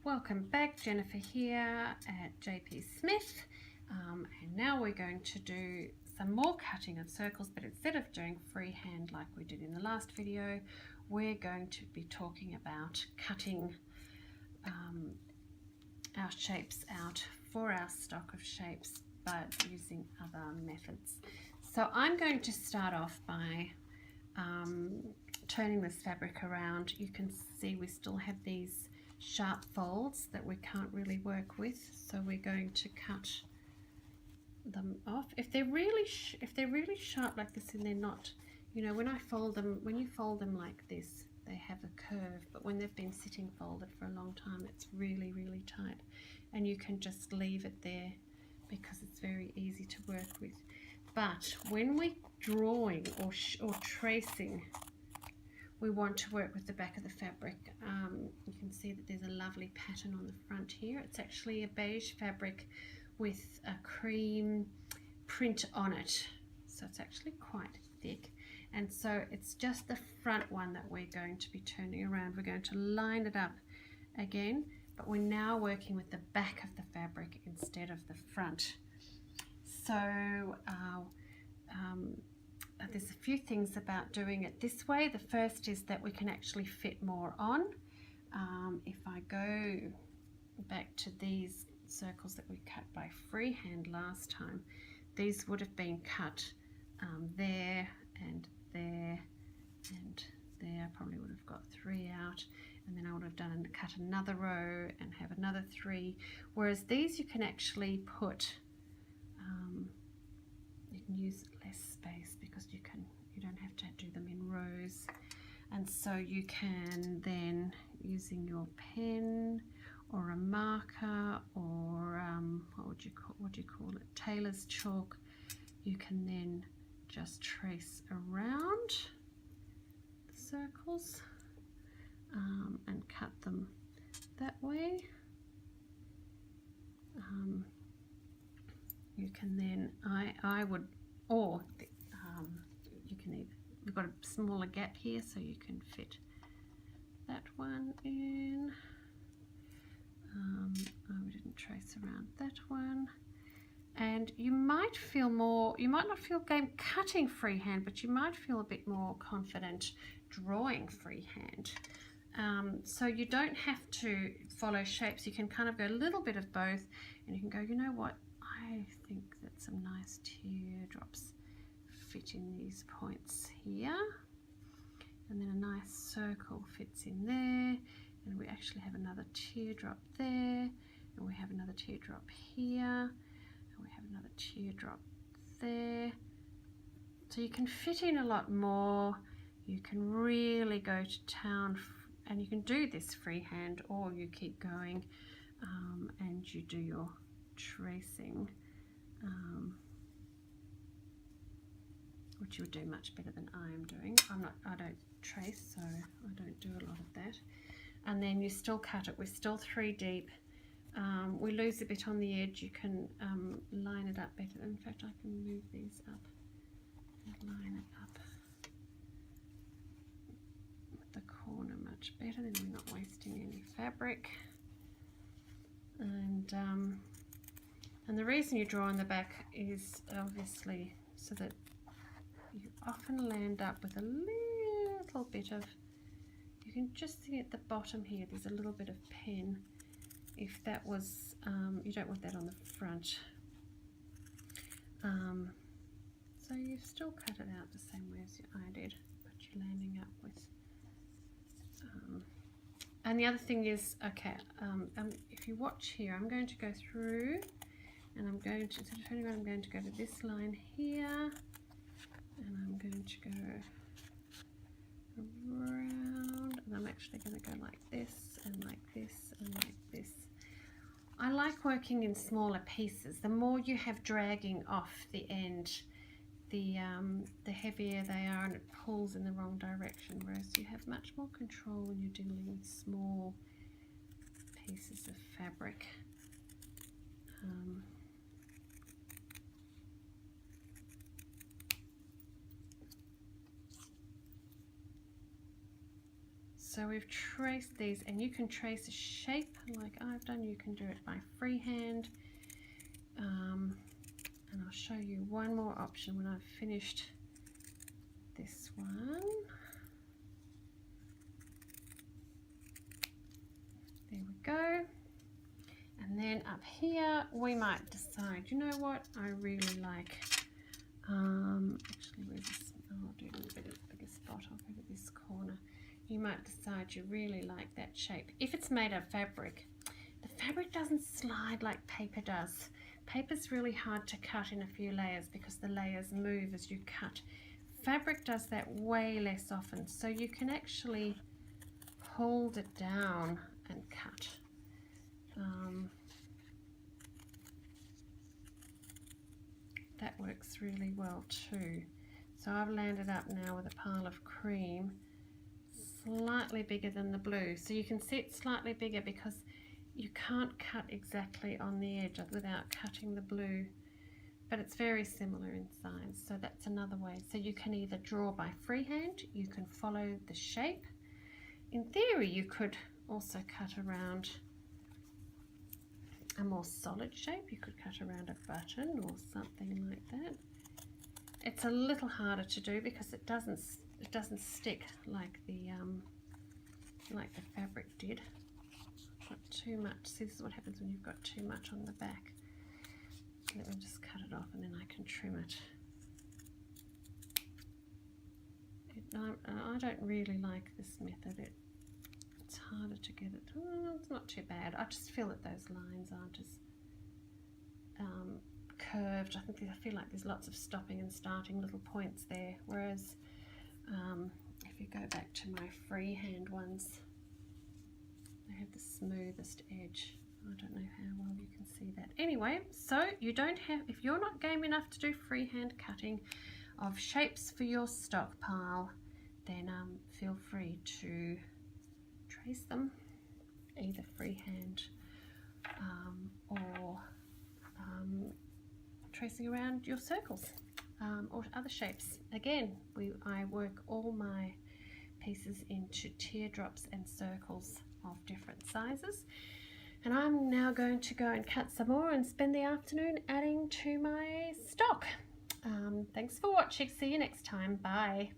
Welcome back, Jennifer here at Peacock-Smith, and now we're going to do some more cutting of circles, but instead of doing freehand like we did in the last video, we're going to be talking about cutting our shapes out for our stock of shapes, but using other methods. So I'm going to start off by turning this fabric around. You can see we still have these sharp folds that we can't really work with, so we're going to cut them off. If they're really sharp like this and they're not, you know, when you fold them like this, they have a curve, but when they've been sitting folded for a long time, it's really tight, and you can just leave it there because it's very easy to work with. But when we're drawing or tracing, we want to work with the back of the fabric. You can see that there's a lovely pattern on the front here. It's actually a beige fabric with a cream print on it, so it's actually quite thick, and so it's just the front one that we're going to be turning around. We're going to line it up again, but we're now working with the back of the fabric instead of the front. So there's a few things about doing it this way. The first is that we can actually fit more on. If I go back to these circles that we cut by freehand last time, these would have been cut there and there and there. I probably would have got 3 out, and then I would have cut another row and have another 3, whereas these you can actually put you can use less space because you don't have to do them in rows, and so you can then, using your pen or a marker or what would you call it, tailor's chalk, you can then just trace around the circles and cut them that way. You can then, I would, or you can either, we've got a smaller gap here, so you can fit that one in. We didn't trace around that one, and you might not feel game cutting freehand, but you might feel a bit more confident drawing freehand. So you don't have to follow shapes. You can kind of go a little bit of both, and you can go, you know what, I think that some nice teardrops fit in these points here, and then a nice circle fits in there, and we actually have another teardrop there, and we have another teardrop here, and we have another teardrop there. So you can fit in a lot more. You can really go to town, and you can do this freehand, or you keep going and you do your tracing, which you'll do much better than I am doing. I don't trace, so I don't do a lot of that. And then you still cut it. We're still 3 deep. We lose a bit on the edge. You can line it up better. In fact, I can move these up and line it up with the corner much better, then we're not wasting any fabric. And the reason you draw on the back is obviously so that you often land up with a little bit of, you can just see at the bottom here, there's a little bit of pen. If that was, you don't want that on the front. So you've still cut it out the same way as I did, but you're landing up with, and the other thing is, okay, if you watch here, I'm going to go through, and I'm going to, instead of turning around, I'm going to go to this line here, and I'm going to go around, and I'm actually going to go like this and like this and like this. I like working in smaller pieces. The more you have dragging off the end, the heavier they are, and it pulls in the wrong direction, whereas you have much more control when you're dealing with small pieces of fabric. So we've traced these, and you can trace a shape like I've done. You can do it by freehand. And I'll show you one more option when I've finished this one. There we go. And then up here we might decide, you know what, I really like, actually where's this, I'll do a little bit of a bigger spot, I'll go to this corner. You might decide you really like that shape. If it's made of fabric, the fabric doesn't slide like paper does. Paper's really hard to cut in a few layers because the layers move as you cut. Fabric does that way less often, so you can actually hold it down and cut. That works really well too. So I've landed up now with a pile of cream, slightly bigger than the blue. So you can see it's slightly bigger because you can't cut exactly on the edge without cutting the blue, but it's very similar in size. So that's another way. So you can either draw by freehand, you can follow the shape. In theory, you could also cut around a more solid shape. You could cut around a button or something like that. It's a little harder to do because it doesn't stick like the fabric did. Got too much. See, this is what happens when you've got too much on the back. Let me just cut it off and then I can trim it. I don't really like this method. It's harder to get it. Oh, it's not too bad. I just feel that those lines aren't as curved. I feel like there's lots of stopping and starting little points there. Whereas if you go back to my freehand ones, they have the smoothest edge. I don't know how well you can see that. Anyway, so you don't have, if you're not game enough to do freehand cutting of shapes for your stockpile, then feel free to trace them either freehand or tracing around your circles or other shapes. Again, I work all my pieces into teardrops and circles of different sizes, and I'm now going to go and cut some more and spend the afternoon adding to my stock. Thanks for watching. See you next time. Bye.